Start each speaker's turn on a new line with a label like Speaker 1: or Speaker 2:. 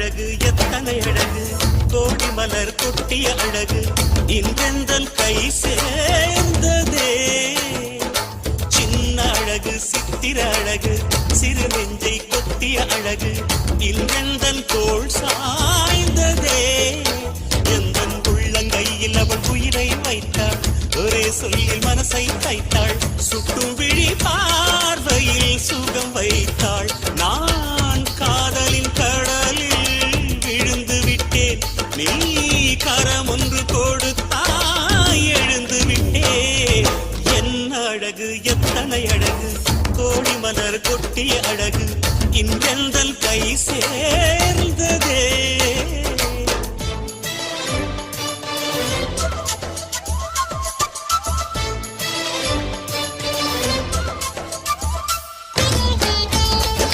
Speaker 1: அழகு எத்தனை அழகு கோடி மலர் கொட்டிய அழகு இன்றெந்தன் கை சேர்ந்ததே சின்ன அழகு சித்திர அழகு சிறு நெஞ்சை கொத்திய அழகு இன்றெந்தன் தோள் சாய்ந்ததே எந்தன் உள்ளங்கையில் அவள் உயிரை வைத்தாள் ஒரே சொல்லில் மனசை தைத்தாள் சுட்டும் விழி பார்வையில் சுகம் வைத்தாள் நான் காதலின் கடலில் விழுந்து விட்டேன் நீ கரம் ஒன்று கொடுத்தாய் எழுந்து விட்டேன் என்ன அழகு எத்தனை அழகு கோடி மலர் கொட்டிய அழகு இன்றெந்தன் கை சேர்ந்ததே